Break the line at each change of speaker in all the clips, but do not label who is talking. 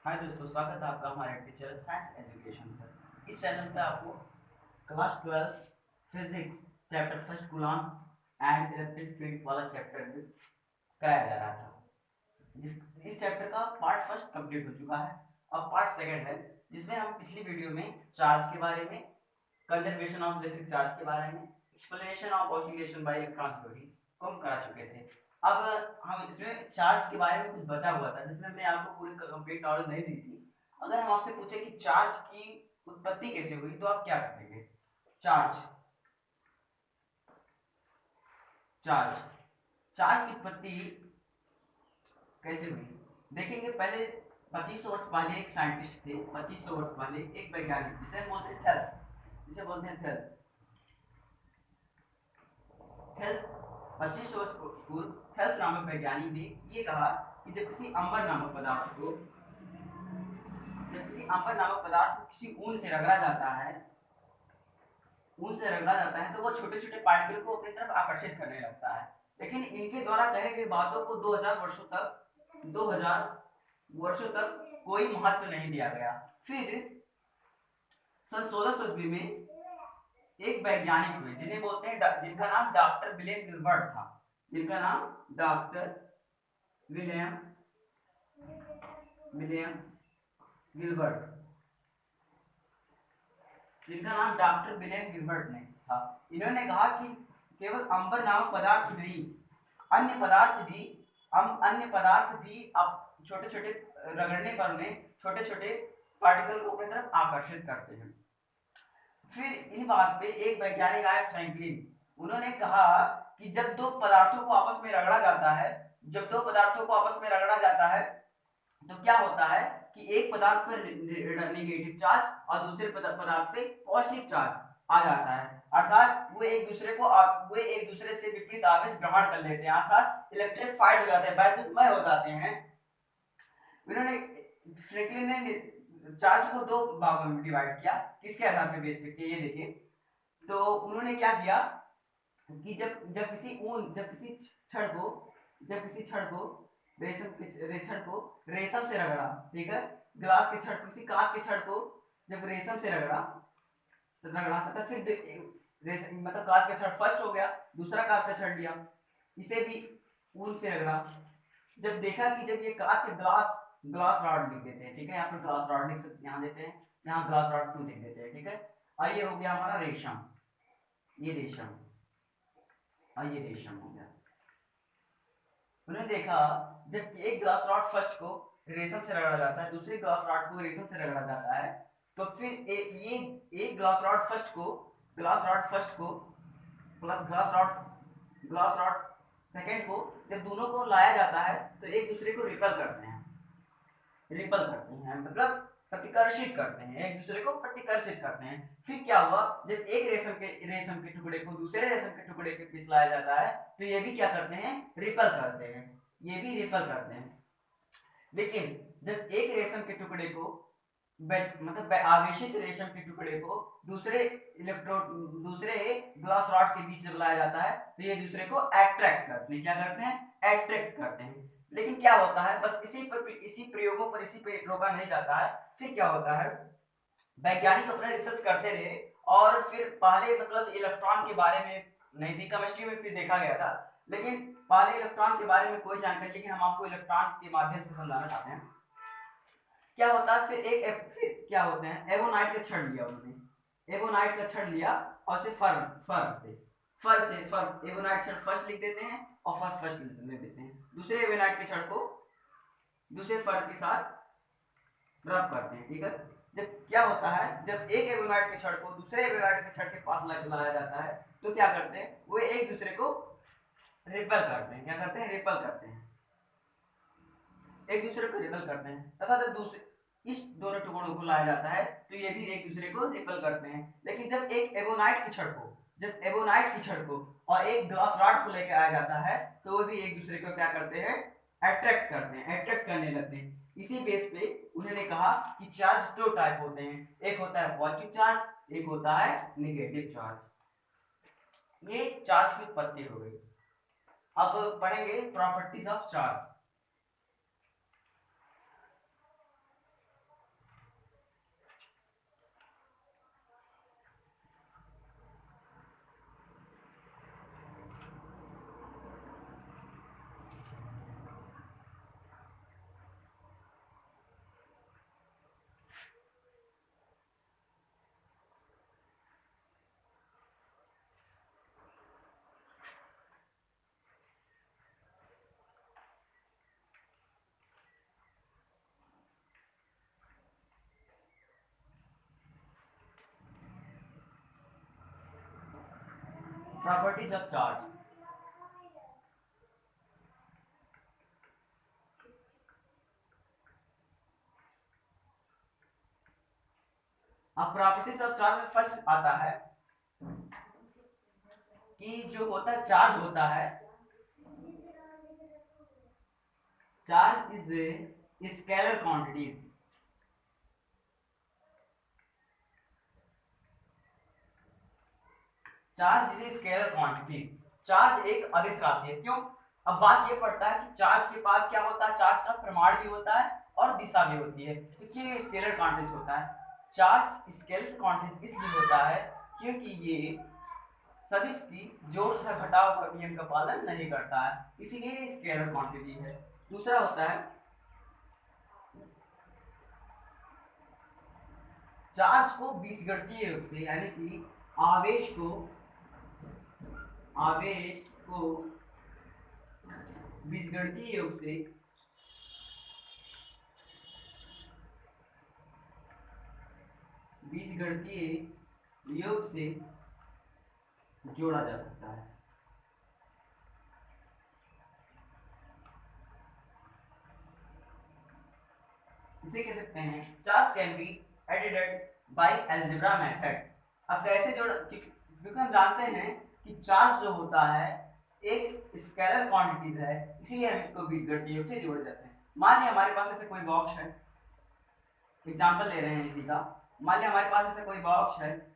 हाय दोस्तों, स्वागत है आपका हमारे टीचर साइंस एजुकेशन पर। इस चैनल पे आपको class 12 physics chapter first Coulomb and electric field वाला चैप्टर भी कराया जा रहा था। इस चैप्टर का पार्ट फर्स्ट कंप्लीट हो चुका है। अब पार्ट सेकंड है, जिसमें हम पिछली वीडियो में चार्ज के बारे में, कंजर्वेशन ऑफ इलेक्ट्रिक चार्ज के बारे में, explanation of oscillation bye electron theory को हम करा चुके थे। अब हम इसमें चार्ज के बारे में कुछ बचा हुआ था, जिसमें मैंने आपको पूरी कंप्लीट नॉलेज नहीं दी थी। अगर हम आपसे पूछे कि चार्ज की उत्पत्ति कैसे हुई, तो आप क्या करेंगे? चार्ज चार्ज चार्ज की उत्पत्ति कैसे हुई देखेंगे। पहले 2500 वर्ष पहले एक साइंटिस्ट थे, 2500 वर्ष पहले एक वैज्ञानिक, जिसे बोलते हैं थेल्स, जिसे बोलते हैं थेल्स। थेल्स 2500 वर्ष पूर्व थेल्स नामक वैज्ञानिक ने ये कहा कि जब किसी अंबर नामक पदार्थ को किसी ऊन से रगड़ा जाता है, तो वो छोटे छोटे पार्टिकल को अपनी तरफ आकर्षित करने लगता है। लेकिन इनके द्वारा कहे गए बातों को 2000 वर्षों तक कोई महत्व नहीं दिया गया। फिर सन 1600 में एक वैज्ञानिक हुए, जिन्हें बोलते हैं जिनका नाम डॉक्टर विलियम गिलबर्ट था। जिनका नाम डॉक्टर विलियम विलियम गिलबर्ट जिनका नाम डॉक्टर विलियम गिलबर्ट ने था। इन्होंने कहा कि केवल अंबर नामक पदार्थ नहीं, अन्य पदार्थ भी अब छोटे छोटे रगड़ने पर उन्हें छोटे छोटे पार्टिकल को अपनी तरफ आकर्षित करते हैं। फिर इन बात पे एक वैज्ञानिक आए, फ्रैंकलिन। उन्होंने कहा कि जब दो पदार्थों को आपस में रगड़ा जाता है तो क्या होता है कि एक पदार्थ पर नेगेटिव चार्ज और दूसरे पदार्थ पे पॉजिटिव चार्ज आ जाता है, अर्थात वो एक दूसरे से विपरीत आवेश ग्रहण कर लेते हैं, अर्थात इलेक्ट्रिफाइड हो जाते हैं, वैद्युतमय हो जाते हैं। उन्होंने फ्रैंकलिन ने चार्ज को दो भागों में डिवाइड किया। किसके आधार पर बेस पे? ये देखिए, तो उन्होंने क्या किया कि जब किसी छड़ को रेशम से रगड़ा, ठीक है, किसी कांच के छड़ को जब रेशम से रगड़ा तो फिर मतलब कांच का छड़ फर्स्ट हो गया, दूसरा कांच का छड़ लिया, इसे भी ऊन से रगड़ा। जब देखा कि जब ये कांच ग्लास ग्लास रॉड लिख देते हैं, ठीक है, यहाँ पर ग्लास रॉड लिख सकते, यहाँ देते हैं, यहाँ ग्लास रॉड 2 लिख देते हैं, ठीक है। और ये हो गया हमारा रेशम, ये रेशम, और ये रेशम हो गया। उन्होंने देखा जब एक ग्लास रॉड फर्स्ट को रेशम से रगड़ा जाता है, दूसरे ग्लास रॉड को रेशम से रगड़ा जाता है, तो फिर ये एक ग्लास रॉड फर्स्ट को प्लस ग्लास रॉड सेकंड को जब दोनों को लाया जाता है तो एक दूसरे को मतलब एक दूसरे को प्रतिकर्षित करते हैं। फिर क्या हुआ, जब एक रेशम के टुकड़े को दूसरे रेशम के टुकड़े के बीच लाया जाता है तो ये भी क्या करते हैं? रिपल करते हैं। लेकिन जब एक रेशम के टुकड़े को मतलब आवेशित रेशम के टुकड़े को दूसरे ग्लास रॉड के बीच जब लाया जाता है तो ये दूसरे को अट्रैक्ट करते हैं। क्या करते हैं? अट्रैक्ट करते हैं। लेकिन क्या होता है, बस इसी प्रयोगों पर इसी पे रोका नहीं जाता है। फिर क्या होता है, वैज्ञानिक अपना रिसर्च करते रहे और फिर पहले मतलब इलेक्ट्रॉन के बारे में नहीं थी, केमिस्ट्री में फिर देखा गया था, लेकिन पहले इलेक्ट्रॉन के बारे में कोई जानकारी, लेकिन हम आपको इलेक्ट्रॉन के माध्यम से समझाना चाहते हैं। क्या होता है, फिर क्या होते हैं, एवोनाइट का छड़ लिया उन्होंने, एवोनाइट का छड़ लिया और उसे फर एवोनाइट छड़ फर्स्ट लिख देते हैं और फर फर्स्ट लिख देते हैं, दूसरे एवोनाइट के छड़ को दूसरे फर के साथ रब करते हैं, ठीक है। जब क्या होता है, जब एक एवोनाइट के छड़ को दूसरे एवोनाइट के छड़ के पास लाया जाता है तो क्या करते हैं, वो एक दूसरे को रिपेल करते हैं। क्या करते हैं? रिपेल करते हैं, एक दूसरे को रिपेल करते हैं। तथा जब दूसरे इस दोनों टुकड़ों को लाया जाता है तो ये भी एक दूसरे को रिपेल करते हैं। लेकिन जब एवोनाइट की छड़ को और एक ग्लास रॉड को लेकर आया जाता है तो वो भी एक दूसरे को क्या करते हैं? अट्रैक्ट करने लगते हैं। इसी बेस पे उन्होंने कहा कि चार्ज दो टाइप होते हैं, एक होता है पॉजिटिव चार्ज, एक होता है नेगेटिव चार्ज। ये चार्ज की उत्पत्ति हो गई। अब पढ़ेंगे properties of charge. Properties of charge. अब प्रॉपर्टीज ऑफ चार्ज में फर्स्ट आता है कि जो होता है चार्ज होता है, charge is a scalar quantity. Charge is a scalar quantity. Charge एक अदिश राशि है। क्यों? अब बात ये पड़ता है कि चार्ज के पास क्या होता है, चार्ज का परिमाण भी होता है और दिशा भी होती है, क्योंकि ये स्केलर क्वांटिटी होता है। चार्ज स्केलर क्वांटिटी इसलिए होता है क्योंकि ये सदिश की जोड़ तथा घटाव का नियम का पालन नहीं करता है, इसीलिए स्केलर क्वांटिटी है। दूसरा होता है चार्ज को बीजगणितीय रूप से, यानी कि आवेश को बीजगणितीय योग से जोड़ा जा सकता है। इसे कह सकते हैं charge can be edited by algebra method. अब कैसे जोड़, क्योंकि हम जानते हैं कि चार्ज जो होता है एक स्केलर क्वांटिटीज है, इसीलिए हम इसको बीजगणितीय योग से जोड़ देते हैं। मान लिया हमारे पास ऐसे कोई बॉक्स है, एग्जांपल ले रहे हैं इसी का। मान लिया हमारे पास ऐसे कोई बॉक्स है,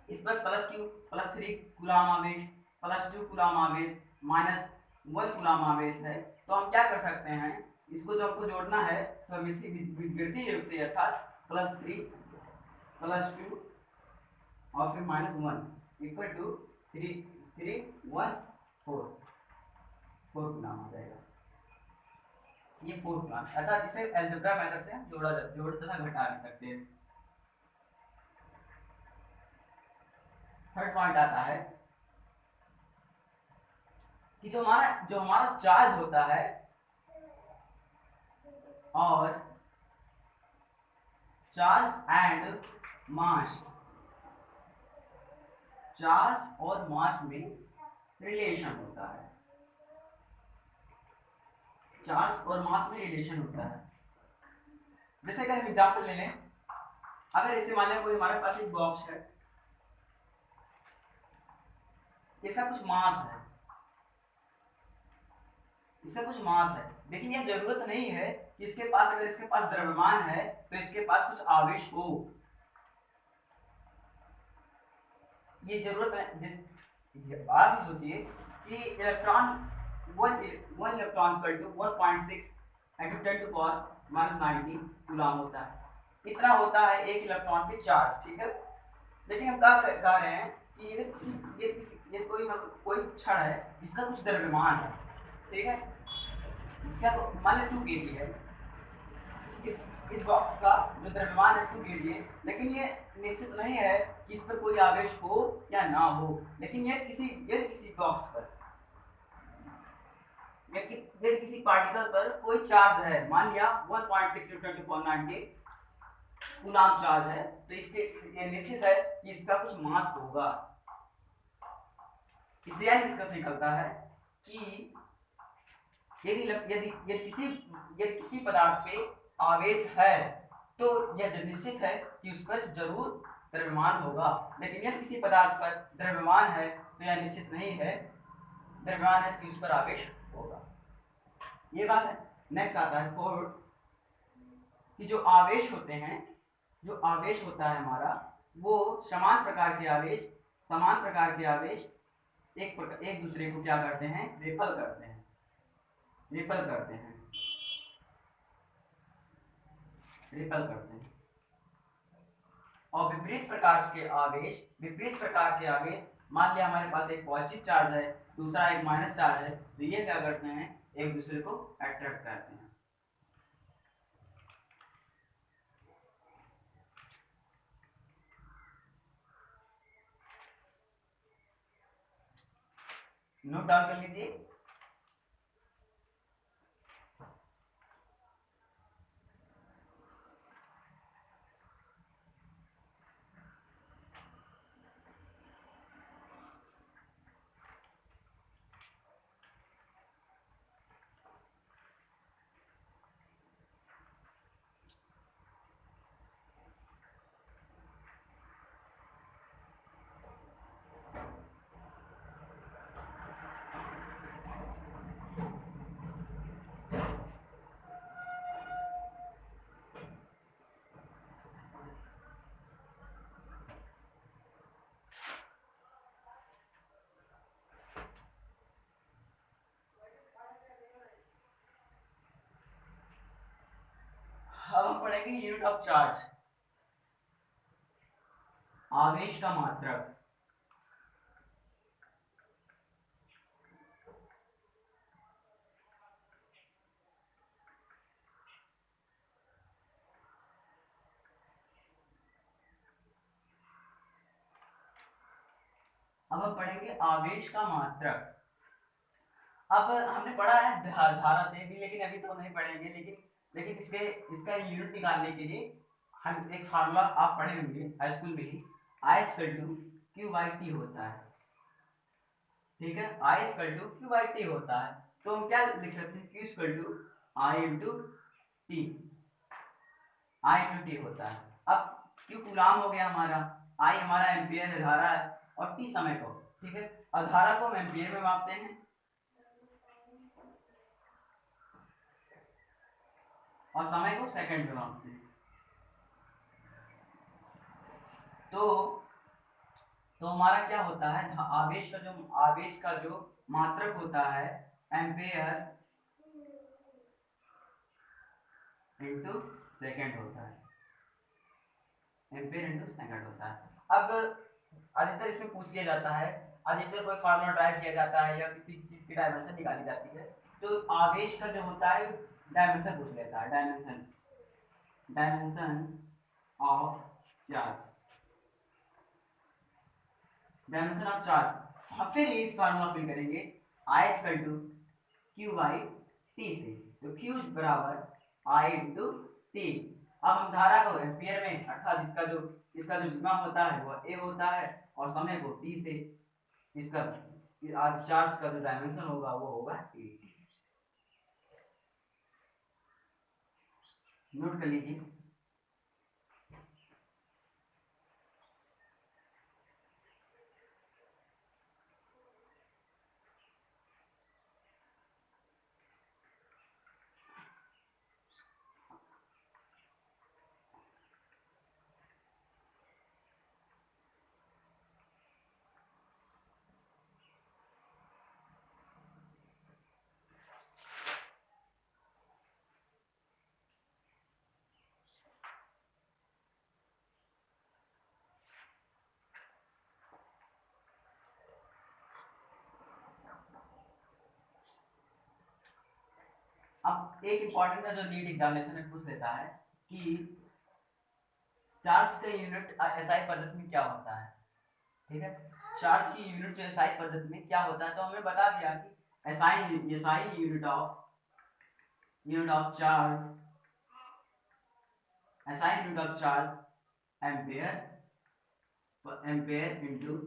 इस पर +3 कूलम आवेश, +2 कूलम आवेश, -1 कूलम आवेश है। तो हम क्या कर सकते हैं, इसको जो हमको जोड़ना है तो हम इसकी बीजगणितीय रूप से अर्थात +3 +2 और फिर -1 इक्वल टू 3 3 1 4 कूलम आ जाएगा। ये 4 कूलम, अर्थात इसे अलजेब्रा मेथड से हम जोड़ तथा घटा भी सकते हैं। थर्ड पॉइंट आता है कि जो हमारा चार्ज होता है और चार्ज एंड मास, चार्ज और मास में रिलेशन होता है, चार्ज और मास में रिलेशन होता है। जैसे अगर हम एग्जांपल ले लें, अगर इसे मान लें कोई हमारे पास एक बॉक्स है, इसका कुछ मास है, लेकिन यह जरूरत नहीं है कि इसके पास, अगर इसके पास द्रव्यमान है तो इसके पास कुछ आवेश हो, ये जरूरत है। आप ही सोचिए कि electron 1 electron equal to 1.6 × 10⁻90 coulomb होता है। इतना होता है एक इलेक्ट्रॉन पे चार्ज, ठीक है। लेकिन हम क्या कह रहे हैं कि ये कोई क्षण है जिसका कुछ द्रव्यमान है, ठीक है। इसका मान लें 2 kg है, इस बॉक्स का जो द्रव्यमान है 2 kg है, लेकिन ये निश्चित नहीं है कि इस पर कोई आवेश हो या ना हो। लेकिन ये किसी बॉक्स पर किसी पार्टिकल पर कोई चार्ज है, मान लिया 1.6 × 10⁻90 कूलम चार्ज है, तो ये निश्चित है कि इसका कुछ मास होगा। इससे यह निष्कर्ष निकलता है कि यदि किसी पदार्थ पे आवेश है तो यह निश्चित है कि उस पर जरूर द्रव्यमान होगा। लेकिन यदि किसी पदार्थ पर द्रव्यमान है तो यह निश्चित नहीं है द्रव्यमान है कि उस पर आवेश होगा। ये बात है। नेक्स्ट आता है फोर्थ, कि जो आवेश होते हैं, जो आवेश होता है हमारा, वो समान प्रकार के आवेश एक दूसरे को क्या करते हैं, रिपल करते हैं। और विपरीत प्रकार के आवेश, मान लिया हमारे पास एक पॉजिटिव चार्ज है, दूसरा एक माइनस चार्ज है, तो ये क्या करते हैं, एक दूसरे को अट्रैक्ट करते हैं। नोट डाउन कर लीजिए। पढ़ेंगे यूनिट ऑफ चार्ज, आवेश का मात्रक। अब हम पढ़ेंगे आवेश का मात्रक। अब हमने पढ़ा है धारा से भी, लेकिन अभी तो नहीं पढ़ेंगे, लेकिन इसका यूनिट निकालने के लिए हम एक फार्मूला आप पढ़े होंगे हाई स्कूल में ही, I equal to Q by T होता है। ठीक है, I equal to Q by T होता है, तो हम क्या लिख सकते हैं, Q equal to I into T, I into T होता है। अब क्यू कूलाम हो गया हमारा, आई हमारा एम्पियर है, धारा है, और टी समय को। ठीक है, और धारा को हम एम्पियर में मापते हैं और समय को सेकंड में मापते हैं। तो हमारा क्या होता है, आवेश का जो मात्रक होता है एम्पियर इंटू सेकंड होता है, एम्पियर इंटू सेकंड होता है। अब अधिकतर इसमें पूछ लिया जाता है, अधिकतर कोई फार्मूला ड्राइव किया जाता है या किसी चीज की डायमेंशन निकाली जाती है, तो आवेश का जो होता है डायमेंशन पूछ लेता है, dimension of charge, dimension of charge. फिर ये फार्मूला फिल करेंगे I equal to Q by T से, तो क्यू बराबर आई इंटू टी। अब हम धारा को एम्पियर में, अर्थात इसका जो विभव होता है वो ए होता है, और समय को टी से, इसका चार्ज का जो डायमेंशन होगा वो होगा ए। नोट कर लीजिए। अब एक इंपॉर्टेंट है जो नीट एग्जामिनेशन में पूछ लेता है कि चार्ज का यूनिट एसआई पद्धति में क्या होता है। ठीक है, चार्ज की यूनिट जो एसआई पद्धति में क्या होता है, तो हमने बता दिया कि SI unit of charge, SI unit of charge ampere into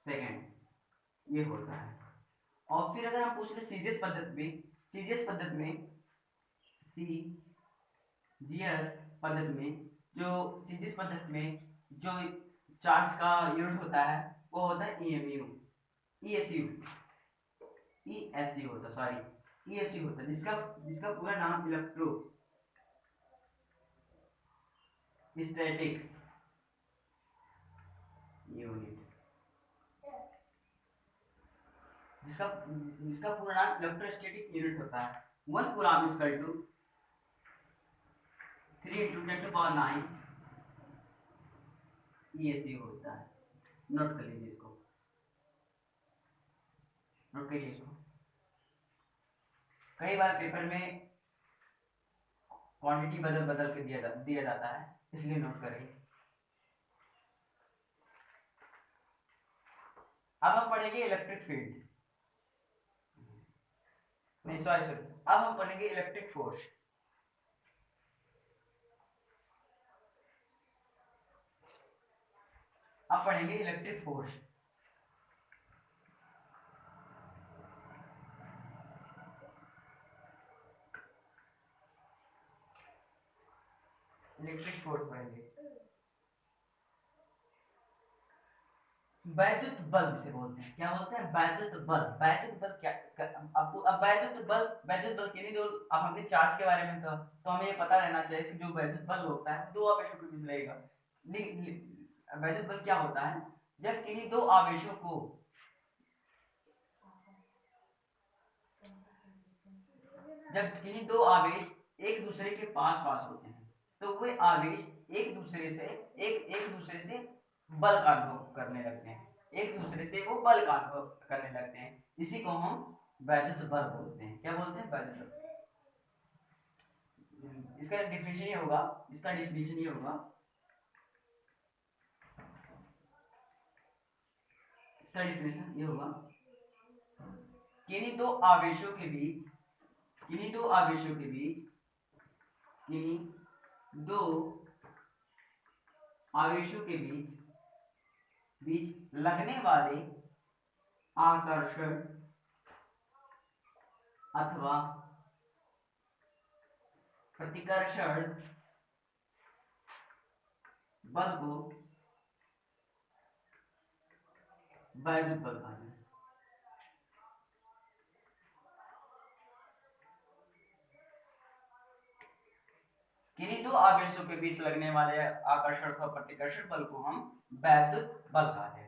second, ये होता है। और फिर अगर हम पूछ ले सीजीएस पद्धति में सीजीएस पद्धति में जो चार्ज का यूनिट होता है वो होता है ईएसयू होता है, जिसका पूरा नाम इलेक्ट्रोस्टैटिक यूनिट, जिसका पूरा नाम इलेक्ट्रोस्टैटिक यूनिट होता है। 1 कूलम्ब इक्वल टू 3 × 10⁹ ESU होता है। नोट कर लीजिए इसको, नोट करिए इसको। कई बार पेपर में क्वांटिटी बदल के दिया जाता है, इसलिए नोट करिए। अब हम पढ़ेंगे इलेक्ट्रिक फील्ड, नहीं सॉरी अब हम पढ़ेंगे इलेक्ट्रिक फोर्स। अब पढ़ेंगे इलेक्ट्रिक फोर्स। इलेक्ट्रिक फोर्स पढ़ेंगे। वैद्युत बल जिसे बोलते हैं, क्या बोलते हैं, वैद्युत बल। वैद्युत बल क्या, अब वैद्युत बल के लिए जो, अब हमने चार्ज के बारे में कहा, तो हमें ये पता रहना चाहिए कि जो वैद्युत बल होता है दो आवेशों के बीच रहेगा। वैद्युत बल क्या होता है, जब किन्हीं दो आवेशों को जब किन्हीं दो आवेश एक दूसरे के पास पास होते हैं तो वे आवेश एक दूसरे से बल का अनुभव करने लगते हैं, एक दूसरे से वो बल का अनुभव करने लगते हैं। इसी को हम वैद्युत बल बोलते हैं। क्या बोलते हैं? वैद्युत बल। इसका डिफिनेशन ये होगा, इसका डिफिनेशन ये होगा, इसका डिफिनेशन ये होगा, किन्हीं दो आवेशों के बीच, किन्हीं दो आवेशों के बीच, किन्हीं दो आवेशों के बीच बीच लगने वाले आकर्षण अथवा प्रतिकर्षण बल को वैद्युत बल कहते हैं। किन्हीं दो आवेशों के बीच लगने वाले आकर्षण अथवा प्रतिकर्षण बल को हम वैद्युत बल कहते हैं।